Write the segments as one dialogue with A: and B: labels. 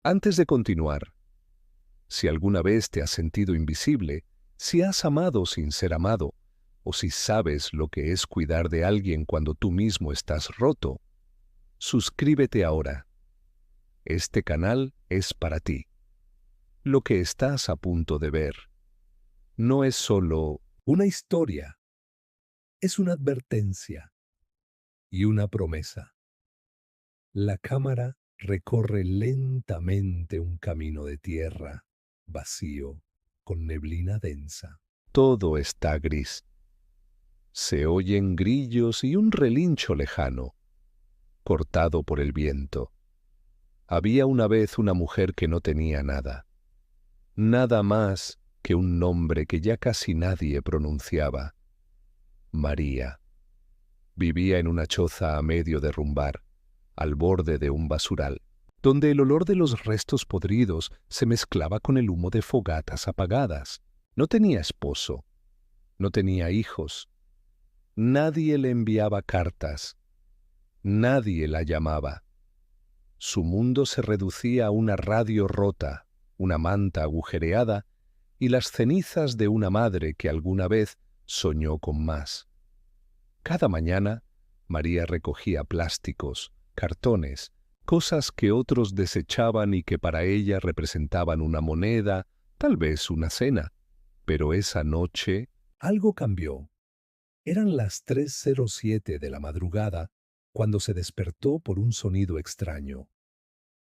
A: Antes de continuar, si alguna vez te has sentido invisible, si has amado sin ser amado, o si sabes lo que es cuidar de alguien cuando tú mismo estás roto, suscríbete ahora. Este canal es para ti. Lo que estás a punto de ver no es solo una historia, es una advertencia y una promesa. La cámara recorre lentamente un camino de tierra, vacío, con neblina densa. Todo está gris. Se oyen grillos y un relincho lejano, cortado por el viento. Había una vez una mujer que no tenía nada, nada más que un nombre que ya casi nadie pronunciaba. María. Vivía en una choza a medio derrumbar, al borde de un basural, donde el olor de los restos podridos se mezclaba con el humo de fogatas apagadas. No tenía esposo, no tenía hijos, nadie le enviaba cartas, nadie la llamaba. Su mundo se reducía a una radio rota, una manta agujereada y las cenizas de una madre que alguna vez soñó con más. Cada mañana, María recogía plásticos, cartones, cosas que otros desechaban y que para ella representaban una moneda, tal vez una cena. Pero esa noche algo cambió. Eran las 3:07 de la madrugada cuando se despertó por un sonido extraño.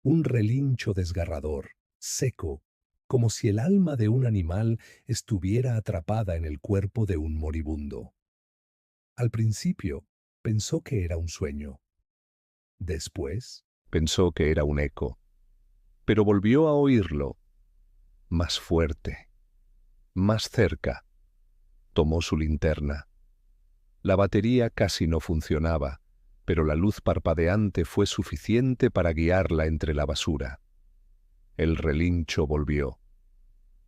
A: Un relincho desgarrador, seco, como si el alma de un animal estuviera atrapada en el cuerpo de un moribundo. Al principio, pensó que era un sueño. Después, pensó que era un eco. Pero volvió a oírlo, más fuerte, más cerca. Tomó su linterna. La batería casi no funcionaba, pero la luz parpadeante fue suficiente para guiarla entre la basura. El relincho volvió.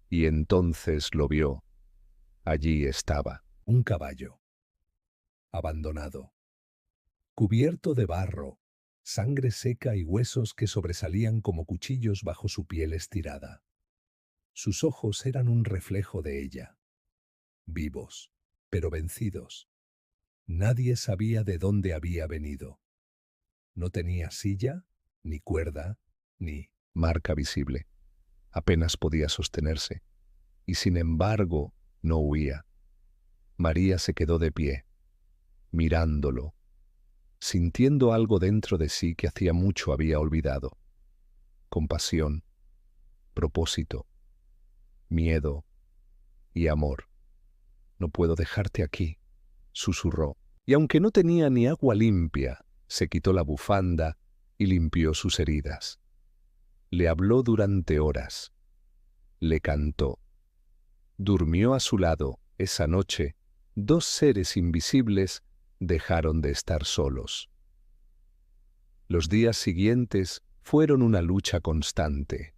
A: Y entonces lo vio. Allí estaba, un caballo, abandonado, cubierto de barro, sangre seca y huesos que sobresalían como cuchillos bajo su piel estirada. Sus ojos eran un reflejo de ella, vivos, pero vencidos. Nadie sabía de dónde había venido. No tenía silla, ni cuerda, ni marca visible. Apenas podía sostenerse, y sin embargo no huía. María se quedó de pie, mirándolo, sintiendo algo dentro de sí que hacía mucho había olvidado. Compasión, propósito, miedo y amor. «No puedo dejarte aquí», susurró, y aunque no tenía ni agua limpia, se quitó la bufanda y limpió sus heridas. Le habló durante horas. Le cantó. Durmió a su lado. Esa noche, dos seres invisibles dejaron de estar solos. Los días siguientes fueron una lucha constante.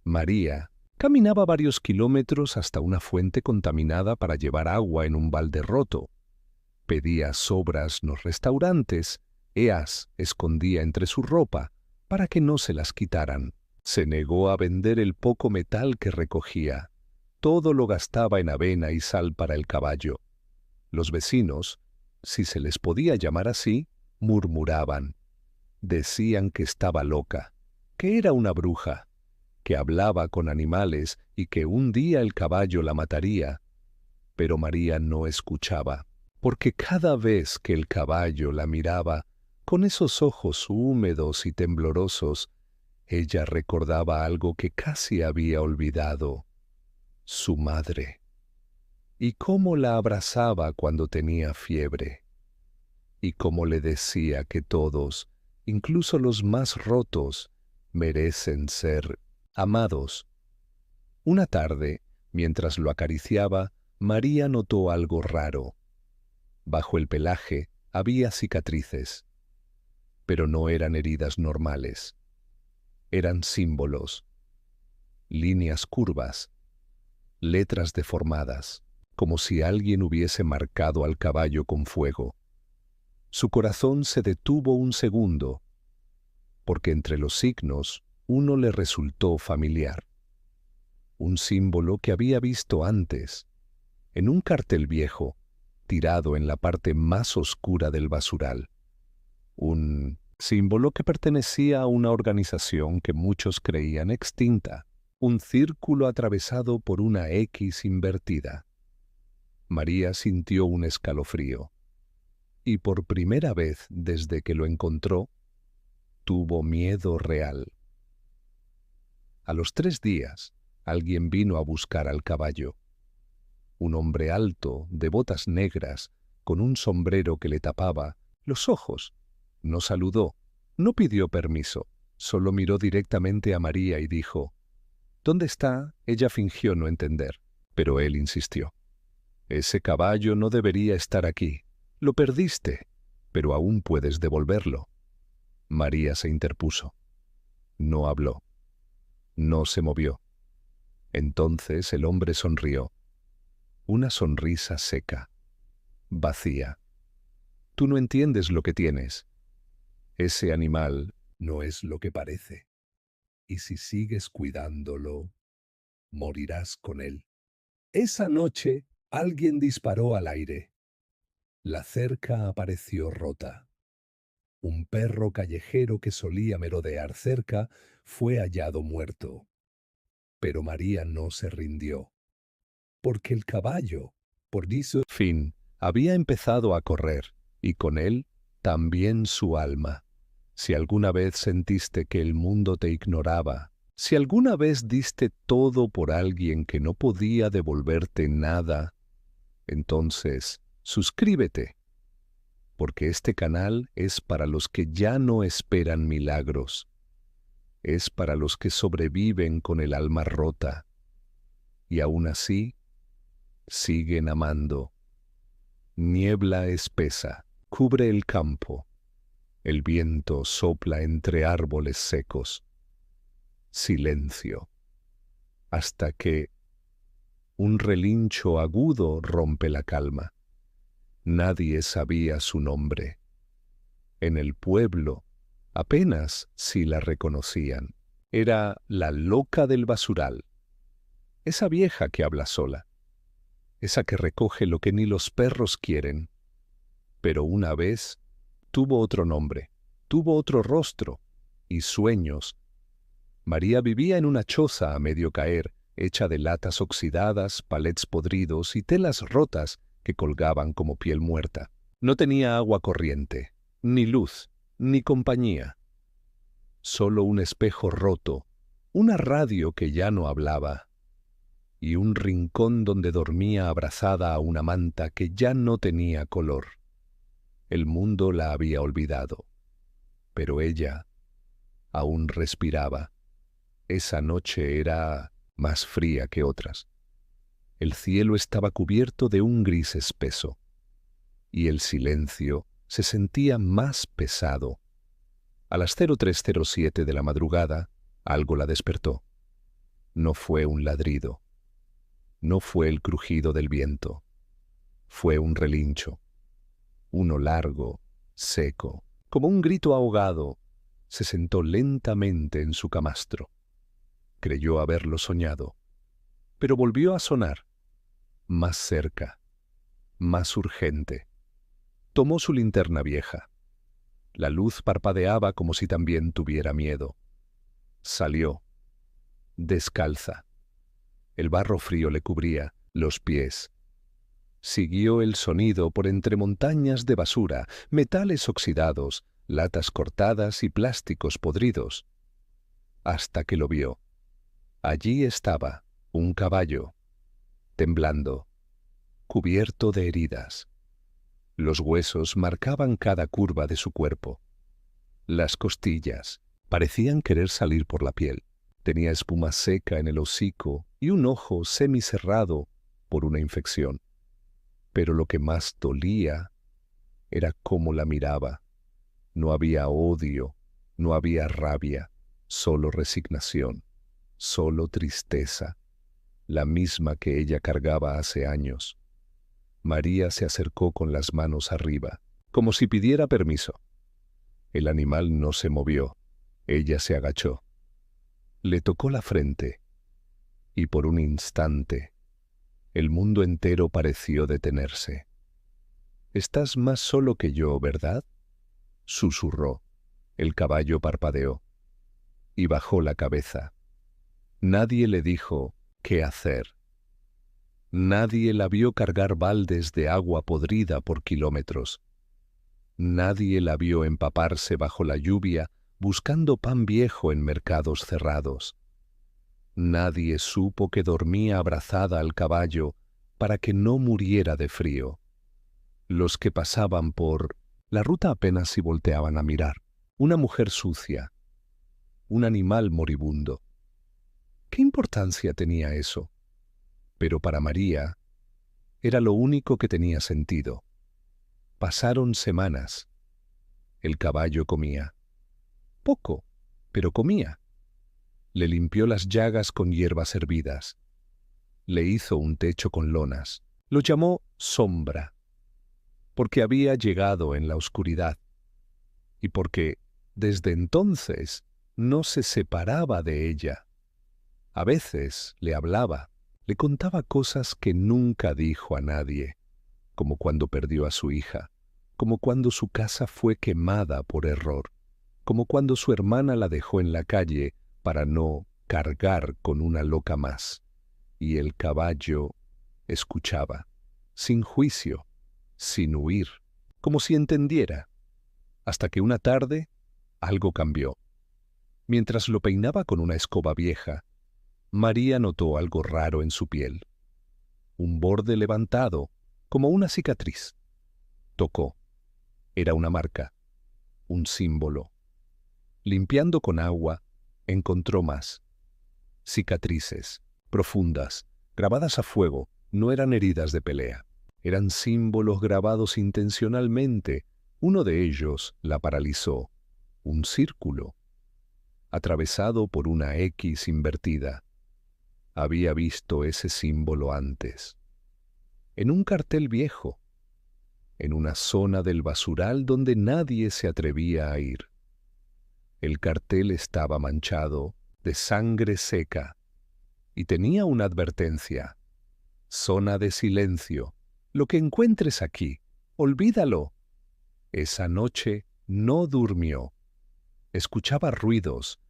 A: María caminaba varios kilómetros hasta una fuente contaminada para llevar agua en un balde roto. Pedía sobras en los restaurantes, Eas escondía entre su ropa para que no se las quitaran. Se negó a vender el poco metal que recogía. Todo lo gastaba en avena y sal para el caballo. Los vecinos, si se les podía llamar así, murmuraban. Decían que estaba loca, que era una bruja, que hablaba con animales y que un día el caballo la mataría. Pero María no escuchaba, porque cada vez que el caballo la miraba, con esos ojos húmedos y temblorosos, ella recordaba algo que casi había olvidado: su madre. Y cómo la abrazaba cuando tenía fiebre. Y cómo le decía que todos, incluso los más rotos, merecen ser amados. Una tarde, mientras lo acariciaba, María notó algo raro. Bajo el pelaje había cicatrices, pero no eran heridas normales. Eran símbolos, líneas curvas, letras deformadas, como si alguien hubiese marcado al caballo con fuego. Su corazón se detuvo un segundo, porque entre los signos Uno le resultó familiar, un símbolo que había visto antes, en un cartel viejo, tirado en la parte más oscura del basural. Un símbolo que pertenecía a una organización que muchos creían extinta, un círculo atravesado por una X invertida. María sintió un escalofrío, y por primera vez desde que lo encontró, tuvo miedo real. A los 3 días, alguien vino a buscar al caballo. Un hombre alto, de botas negras, con un sombrero que le tapaba los ojos. No saludó, no pidió permiso, solo miró directamente a María y dijo: «¿Dónde está?». Ella fingió no entender, pero él insistió: «Ese caballo no debería estar aquí. Lo perdiste, pero aún puedes devolverlo». María se interpuso. No habló. No se movió. Entonces el hombre sonrió. Una sonrisa seca, vacía. «Tú no entiendes lo que tienes. Ese animal no es lo que parece. Y si sigues cuidándolo, morirás con él». Esa noche, alguien disparó al aire. La cerca apareció rota. Un perro callejero que solía merodear cerca fue hallado muerto. Pero María no se rindió, porque el caballo, por eso fin, había empezado a correr, y con él también su alma. Si alguna vez sentiste que el mundo te ignoraba, si alguna vez diste todo por alguien que no podía devolverte nada, entonces suscríbete, porque este canal es para los que ya no esperan milagros. Es para los que sobreviven con el alma rota y aún así siguen amando. Niebla espesa cubre el campo. El viento sopla entre árboles secos. Silencio. Hasta que un relincho agudo rompe la calma. Nadie sabía su nombre. En el pueblo apenas si la reconocían. Era la loca del basural. Esa vieja que habla sola. Esa que recoge lo que ni los perros quieren. Pero una vez tuvo otro nombre, tuvo otro rostro y sueños. María vivía en una choza a medio caer, hecha de latas oxidadas, palets podridos y telas rotas que colgaban como piel muerta. No tenía agua corriente, ni luz, ni compañía. Solo un espejo roto, una radio que ya no hablaba, y un rincón donde dormía abrazada a una manta que ya no tenía color. El mundo la había olvidado, pero ella aún respiraba. Esa noche era más fría que otras. El cielo estaba cubierto de un gris espeso, y el silencio se sentía más pesado. A las 03:07 de la madrugada, algo la despertó. No fue un ladrido, no fue el crujido del viento, fue un relincho, uno largo, seco, como un grito ahogado. Se sentó lentamente en su camastro. Creyó haberlo soñado, pero volvió a sonar, más cerca, más urgente. Tomó su linterna vieja. La luz parpadeaba como si también tuviera miedo. Salió, descalza. El barro frío le cubría los pies. Siguió el sonido por entre montañas de basura, metales oxidados, latas cortadas y plásticos podridos, hasta que lo vio. Allí estaba, un caballo, temblando, cubierto de heridas. Los huesos marcaban cada curva de su cuerpo. Las costillas parecían querer salir por la piel. Tenía espuma seca en el hocico y un ojo semicerrado por una infección. Pero lo que más dolía era cómo la miraba. No había odio, no había rabia, solo resignación, solo tristeza, la misma que ella cargaba hace años. María se acercó con las manos arriba, como si pidiera permiso. El animal no se movió. Ella se agachó. Le tocó la frente, y por un instante, el mundo entero pareció detenerse. «Estás más solo que yo, ¿verdad?», susurró. El caballo parpadeó y bajó la cabeza. Nadie le dijo qué hacer. Nadie la vio cargar baldes de agua podrida por kilómetros. Nadie la vio empaparse bajo la lluvia buscando pan viejo en mercados cerrados. Nadie supo que dormía abrazada al caballo para que no muriera de frío. Los que pasaban por la ruta apenas si volteaban a mirar. Una mujer sucia, un animal moribundo. ¿Qué importancia tenía eso? Pero para María era lo único que tenía sentido. Pasaron semanas. El caballo comía. Poco, pero comía. Le limpió las llagas con hierbas hervidas. Le hizo un techo con lonas. Lo llamó sombra, porque había llegado en la oscuridad y porque, desde entonces, no se separaba de ella. A veces le hablaba, le contaba cosas que nunca dijo a nadie, como cuando perdió a su hija, como cuando su casa fue quemada por error, como cuando su hermana la dejó en la calle para no cargar con una loca más. Y el caballo escuchaba, sin juicio, sin huir, como si entendiera, hasta que una tarde algo cambió. Mientras lo peinaba con una escoba vieja, María notó algo raro en su piel. Un borde levantado, como una cicatriz. Tocó. Era una marca, un símbolo. Limpiando con agua, encontró más. Cicatrices, profundas, grabadas a fuego, no eran heridas de pelea. Eran símbolos grabados intencionalmente. Uno de ellos la paralizó. Un círculo, atravesado por una X invertida. Había visto ese símbolo antes. En un cartel viejo, en una zona del basural donde nadie se atrevía a ir. El cartel estaba manchado de sangre seca y tenía una advertencia. Zona de silencio. Lo que encuentres aquí, olvídalo. Esa noche no durmió. Escuchaba ruidos,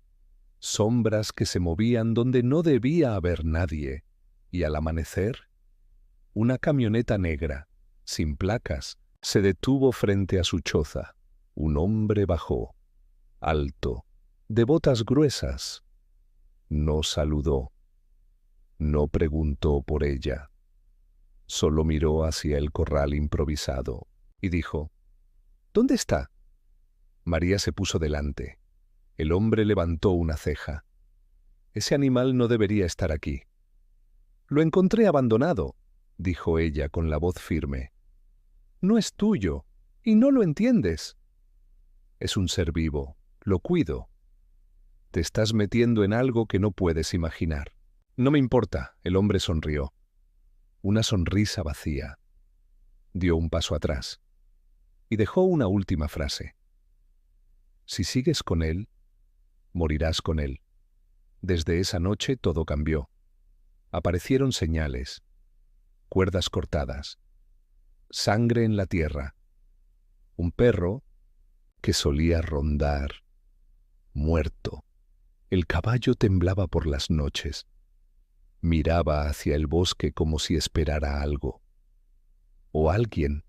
A: sombras que se movían donde no debía haber nadie, y al amanecer, una camioneta negra, sin placas, se detuvo frente a su choza. Un hombre bajó, alto, de botas gruesas. No saludó, no preguntó por ella. Solo miró hacia el corral improvisado y dijo: «¿Dónde está?». María se puso delante. El hombre levantó una ceja. «Ese animal no debería estar aquí». «Lo encontré abandonado», dijo ella con la voz firme. «No es tuyo, y no lo entiendes». «Es un ser vivo, lo cuido». «Te estás metiendo en algo que no puedes imaginar». «No me importa», el hombre sonrió. Una sonrisa vacía. Dio un paso atrás y dejó una última frase. «Si sigues con él, morirás con él». Desde esa noche todo cambió. Aparecieron señales, cuerdas cortadas, sangre en la tierra, un perro que solía rondar, muerto. El caballo temblaba por las noches. Miraba hacia el bosque como si esperara algo. O alguien.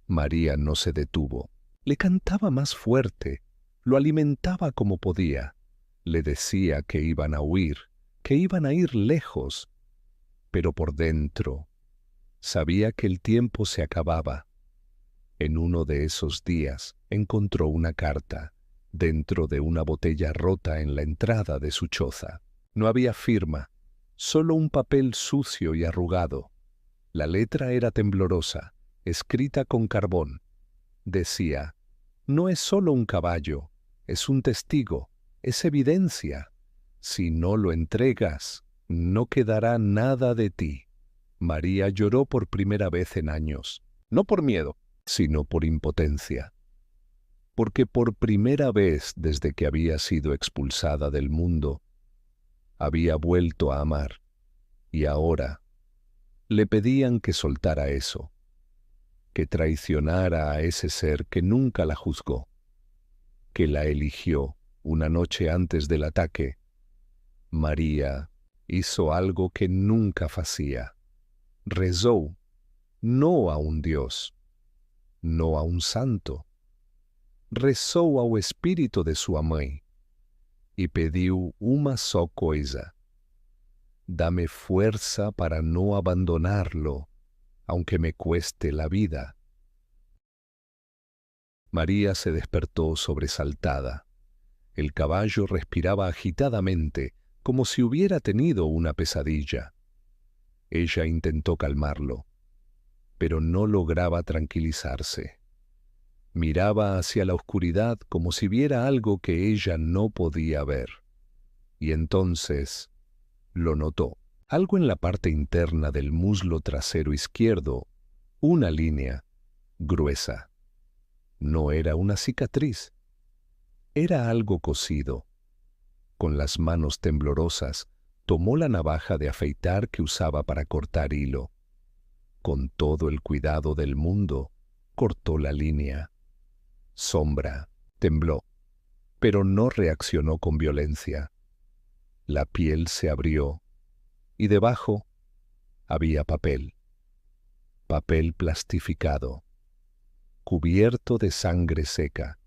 A: María no se detuvo. Le cantaba más fuerte, lo alimentaba como podía. Le decía que iban a huir, que iban a ir lejos. Pero por dentro sabía que el tiempo se acababa. En uno de esos días encontró una carta dentro de una botella rota en la entrada de su choza. No había firma, solo un papel sucio y arrugado. La letra era temblorosa, escrita con carbón. Decía: «No es solo un caballo, es un testigo, es evidencia. Si no lo entregas, no quedará nada de ti». María lloró por primera vez en años, no por miedo, sino por impotencia. Porque por primera vez desde que había sido expulsada del mundo, Había vuelto a amar, y ahora le pedían que soltara eso, que traicionara a ese ser que nunca la juzgó, que la eligió una noche antes del ataque. María hizo algo que nunca hacía. Rezó, no a un Dios, no a un santo. Rezó ao espírito de sua mãe e pediu uma só coisa: dame fuerza para no abandonarlo, aunque me cueste la vida. María se despertó sobresaltada. El caballo respiraba agitadamente, como si hubiera tenido una pesadilla. Ella intentó calmarlo, pero no lograba tranquilizarse. Miraba hacia la oscuridad como si viera algo que ella no podía ver. Y entonces lo notó. Algo en la parte interna del muslo trasero izquierdo, una línea gruesa. No era una cicatriz, era algo cosido. Con las manos temblorosas, tomó la navaja de afeitar que usaba para cortar hilo. Con todo el cuidado del mundo, cortó la línea. Sombra, tembló, pero no reaccionó con violencia. La piel se abrió y debajo había papel. Papel plastificado, cubierto de sangre seca.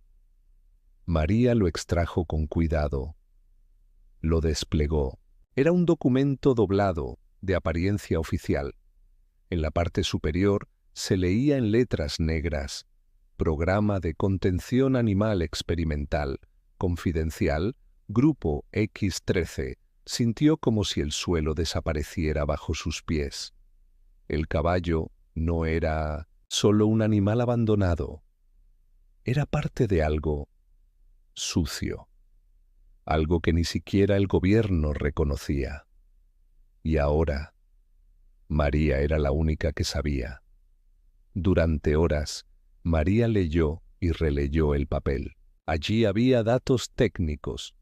A: María lo extrajo con cuidado. Lo desplegó. Era un documento doblado, de apariencia oficial. En la parte superior se leía en letras negras: Programa de Contención Animal Experimental, Confidencial, Grupo X13. Sintió como si el suelo desapareciera bajo sus pies. El caballo no era solo un animal abandonado. Era parte de algo sucio, algo que ni siquiera el gobierno reconocía. Y ahora, María era la única que sabía. Durante horas, María leyó y releyó el papel. Allí había datos técnicos,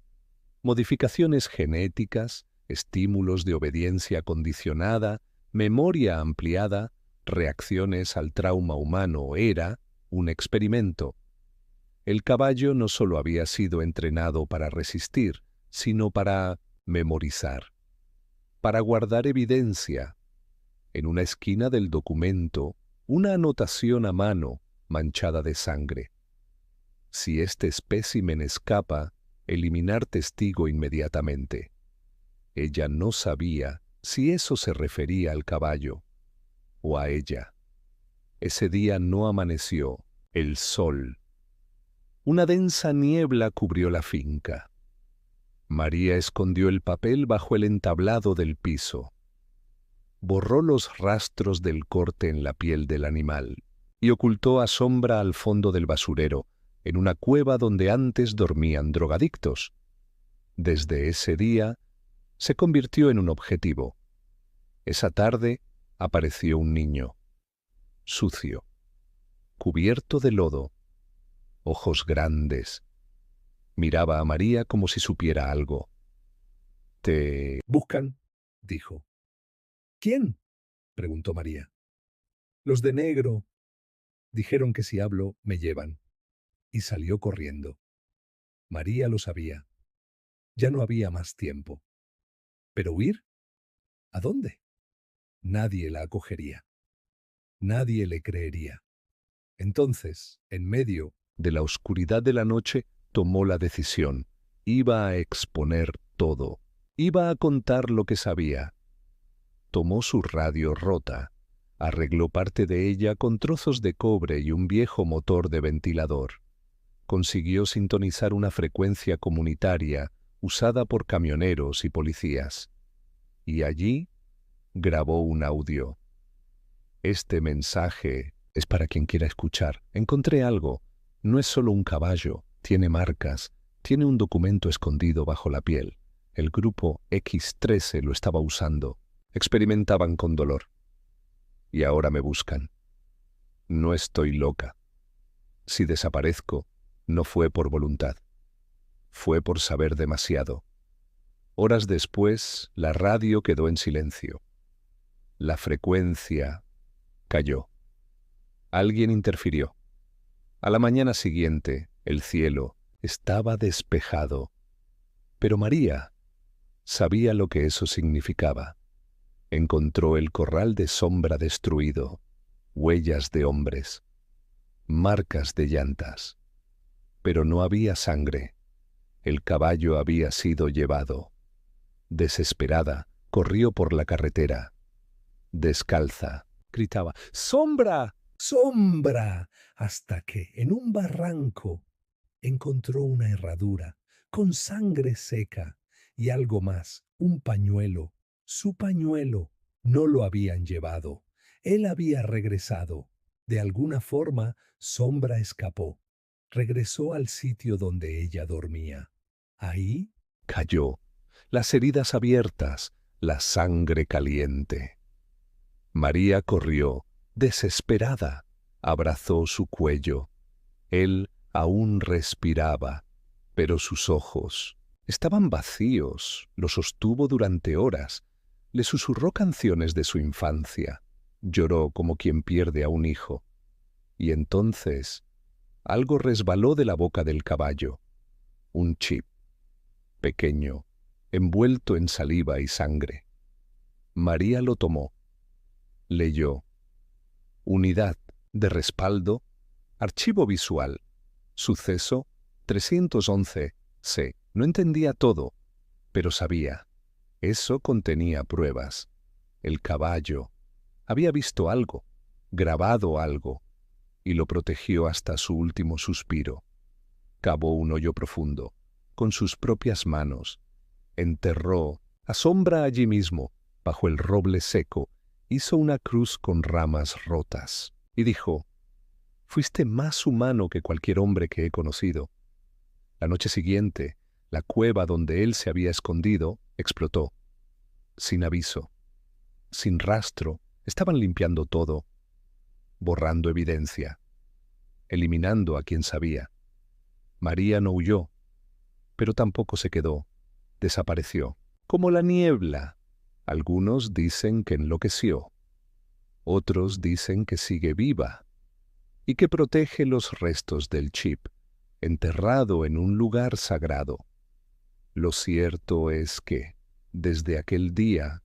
A: modificaciones genéticas, estímulos de obediencia condicionada, memoria ampliada, reacciones al trauma humano. Era un experimento. El caballo no solo había sido entrenado para resistir, sino para memorizar, para guardar evidencia. En una esquina del documento, una anotación a mano, manchada de sangre. Si este espécimen escapa, eliminar testigo inmediatamente. Ella no sabía si eso se refería al caballo o a ella. Ese día no amaneció el sol. Una densa niebla cubrió la finca. María escondió el papel bajo el entablado del piso. Borró los rastros del corte en la piel del animal y ocultó a Sombra al fondo del basurero, en una cueva donde antes dormían drogadictos. Desde ese día, se convirtió en un objetivo. Esa tarde apareció un niño, sucio, cubierto de lodo, ojos grandes. Miraba a María como si supiera algo. «Te buscan», dijo. «¿Quién?», preguntó María. «Los de negro. Dijeron que si hablo, me llevan». Y salió corriendo. María lo sabía. Ya no había más tiempo. ¿Pero huir? ¿A dónde? Nadie la acogería. Nadie le creería. Entonces, en medio de la oscuridad de la noche, tomó la decisión. Iba a exponer todo. Iba a contar lo que sabía. Tomó su radio rota. Arregló parte de ella con trozos de cobre y un viejo motor de ventilador. Consiguió sintonizar una frecuencia comunitaria usada por camioneros y policías. Y allí grabó un audio. Este mensaje es para quien quiera escuchar. Encontré algo. No es solo un caballo. Tiene marcas. Tiene un documento escondido bajo la piel. El grupo X13 lo estaba usando. Experimentaban con dolor. Y ahora me buscan. No estoy loca. Si desaparezco, no fue por voluntad. Fue por saber demasiado. Horas después, la radio quedó en silencio. La frecuencia cayó. Alguien interfirió. A la mañana siguiente, el cielo estaba despejado. Pero María sabía lo que eso significaba. Encontró el corral de sombra destruido, huellas de hombres, marcas de llantas. Pero no había sangre. El caballo había sido llevado. Desesperada, corrió por la carretera. Descalza, gritaba, ¡Sombra! ¡Sombra! Hasta que, en un barranco, encontró una herradura con sangre seca y algo más, un pañuelo. Su pañuelo. No lo habían llevado. Él había regresado. De alguna forma, Sombra escapó. Regresó al sitio donde ella dormía. Ahí cayó, las heridas abiertas, la sangre caliente. María corrió, desesperada, abrazó su cuello. Él aún respiraba, pero sus ojos estaban vacíos, lo sostuvo durante horas, le susurró canciones de su infancia, lloró como quien pierde a un hijo. Y entonces algo resbaló de la boca del caballo, un chip, pequeño, envuelto en saliva y sangre. María lo tomó, leyó. Unidad de respaldo, archivo visual, suceso 311C. No entendía todo, pero sabía. Eso contenía pruebas. El caballo había visto algo, grabado algo, y lo protegió hasta su último suspiro. Cavó un hoyo profundo, con sus propias manos. Enterró a Sombra allí mismo, bajo el roble seco, hizo una cruz con ramas rotas, y dijo, «Fuiste más humano que cualquier hombre que he conocido». La noche siguiente, la cueva donde él se había escondido explotó. Sin aviso, sin rastro, estaban limpiando todo, borrando evidencia, eliminando a quien sabía. María no huyó, pero tampoco se quedó. Desapareció, como la niebla. Algunos dicen que enloqueció, otros dicen que sigue viva y que protege los restos del chip, enterrado en un lugar sagrado. Lo cierto es que, desde aquel día,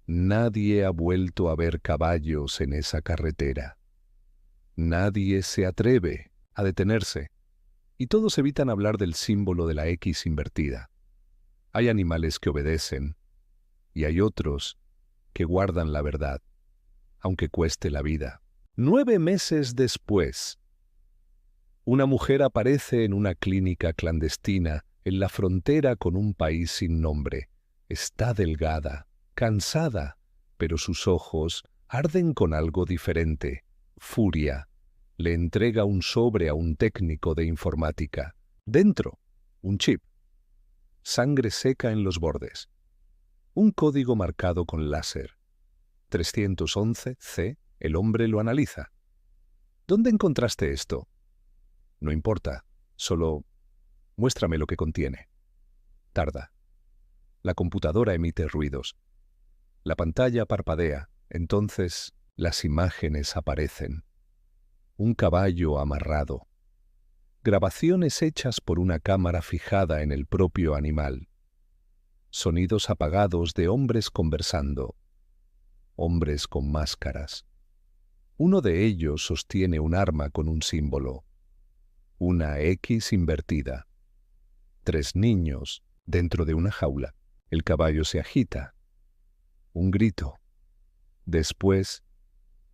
A: nadie ha vuelto a ver caballos en esa carretera. Nadie se atreve a detenerse, y todos evitan hablar del símbolo de la X invertida. Hay animales que obedecen, y hay otros que guardan la verdad, aunque cueste la vida. 9 meses después, una mujer aparece en una clínica clandestina en la frontera con un país sin nombre. Está delgada, cansada, pero sus ojos arden con algo diferente. Furia. Le entrega un sobre a un técnico de informática. Dentro, un chip. Sangre seca en los bordes. Un código marcado con láser. 311C. El hombre lo analiza. ¿Dónde encontraste esto? No importa, solo muéstrame lo que contiene. Tarda. La computadora emite ruidos. La pantalla parpadea. Entonces, las imágenes aparecen. Un caballo amarrado. Grabaciones hechas por una cámara fijada en el propio animal. Sonidos apagados de hombres conversando. Hombres con máscaras. Uno de ellos sostiene un arma con un símbolo. Una X invertida. 3 niños dentro de una jaula. El caballo se agita. Un grito. Después,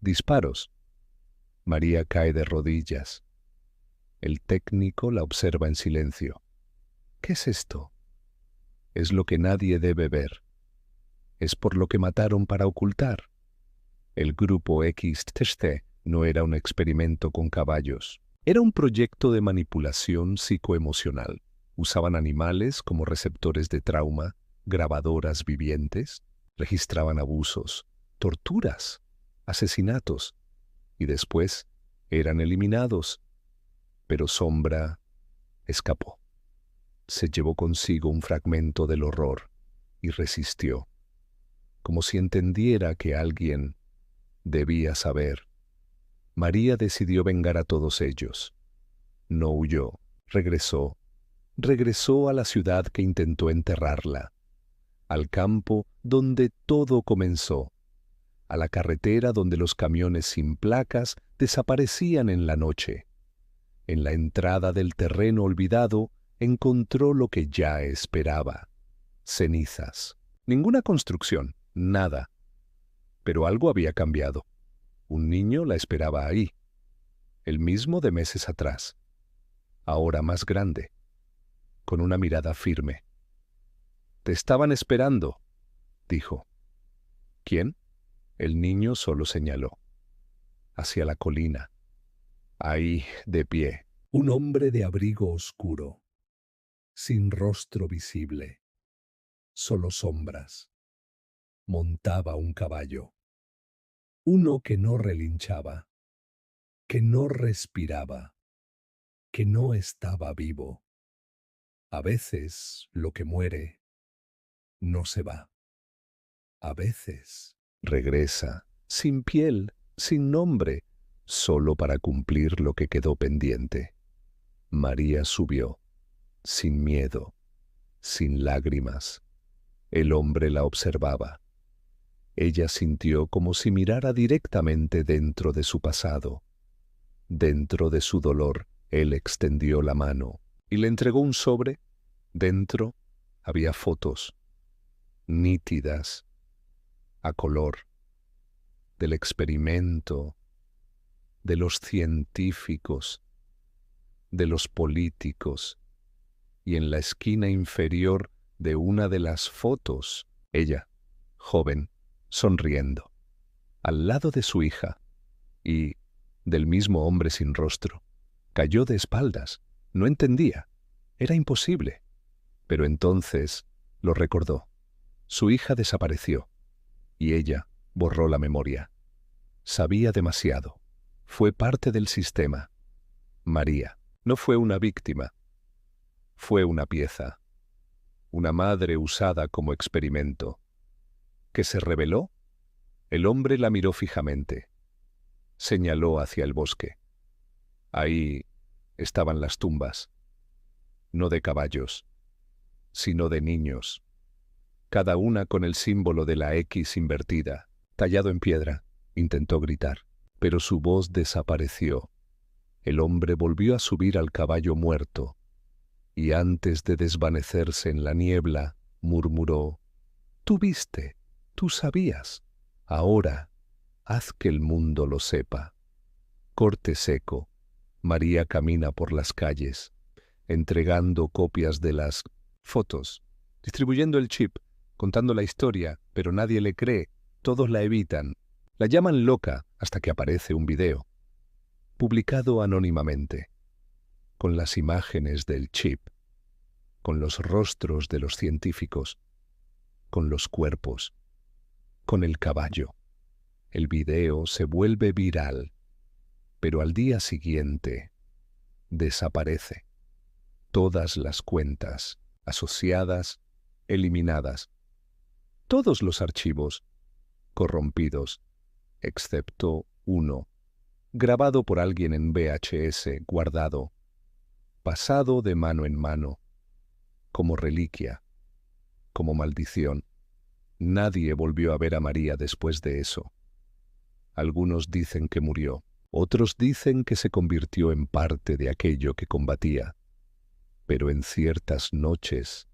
A: disparos. María cae de rodillas. El técnico la observa en silencio. ¿Qué es esto? Es lo que nadie debe ver. Es por lo que mataron para ocultar. El grupo XTC no era un experimento con caballos. Era un proyecto de manipulación psicoemocional. Usaban animales como receptores de trauma, grabadoras vivientes, registraban abusos, torturas, asesinatos, y después eran eliminados. Pero Sombra escapó. Se llevó consigo un fragmento del horror. y resistió, como si entendiera que alguien debía saber. María decidió vengar a todos ellos. No huyó, regresó. Regresó a la ciudad que intentó enterrarla, al campo donde todo comenzó, a la carretera donde los camiones sin placas desaparecían en la noche. En la entrada del terreno olvidado encontró lo que ya esperaba: cenizas. Ninguna construcción, nada. Pero algo había cambiado. Un niño la esperaba ahí, el mismo de meses atrás, ahora más grande, con una mirada firme. «Te estaban esperando», dijo. «¿Quién?». El niño solo señaló. Hacia la colina. Ahí, de pie, un hombre de abrigo oscuro, sin rostro visible, solo sombras. Montaba un caballo. Uno que no relinchaba, que no respiraba, que no estaba vivo. A veces lo que muere no se va. A veces regresa, sin piel, sin nombre, solo para cumplir lo que quedó pendiente. María subió, sin miedo, sin lágrimas. El hombre la observaba. Ella sintió como si mirara directamente dentro de su pasado. Dentro de su dolor, él extendió la mano y le entregó un sobre. Dentro había fotos, nítidas, a color, del experimento, de los científicos, de los políticos, y en la esquina inferior de una de las fotos, ella, joven, sonriendo, al lado de su hija, y del mismo hombre sin rostro. Cayó de espaldas. No entendía. Era imposible. Pero entonces lo recordó. Su hija desapareció, y ella borró la memoria. Sabía demasiado. Fue parte del sistema. María no fue una víctima. Fue una pieza. Una madre usada como experimento. ¿Que se rebeló? El hombre la miró fijamente. Señaló hacia el bosque. Ahí estaban las tumbas. No de caballos, sino de niños. Cada una con el símbolo de la X invertida, tallado en piedra. Intentó gritar, pero su voz desapareció. El hombre volvió a subir al caballo muerto, y antes de desvanecerse en la niebla, murmuró: «Tú viste, tú sabías. Ahora, haz que el mundo lo sepa». Corte seco. María camina por las calles, entregando copias de las fotos, distribuyendo el chip, contando la historia, pero nadie le cree, todos la evitan. La llaman loca hasta que aparece un video, publicado anónimamente, con las imágenes del chip, con los rostros de los científicos, con los cuerpos, con el caballo. El video se vuelve viral, pero al día siguiente desaparece. Todas las cuentas asociadas, eliminadas. Todos los archivos corrompidos, excepto uno, grabado por alguien en VHS, guardado, pasado de mano en mano, como reliquia, como maldición. Nadie volvió a ver a María después de eso. Algunos dicen que murió, otros dicen que se convirtió en parte de aquello que combatía. Pero en ciertas noches,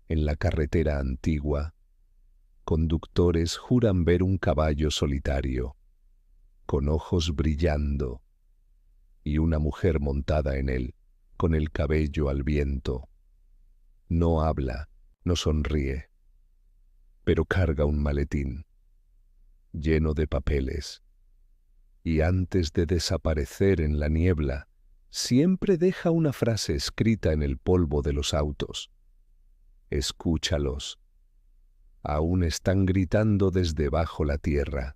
A: en la carretera antigua, conductores juran ver un caballo solitario, con ojos brillando, y una mujer montada en él, con el cabello al viento. No habla, no sonríe, pero carga un maletín lleno de papeles, y antes de desaparecer en la niebla, siempre deja una frase escrita en el polvo de los autos. Escúchalos. Aún están gritando desde bajo la tierra.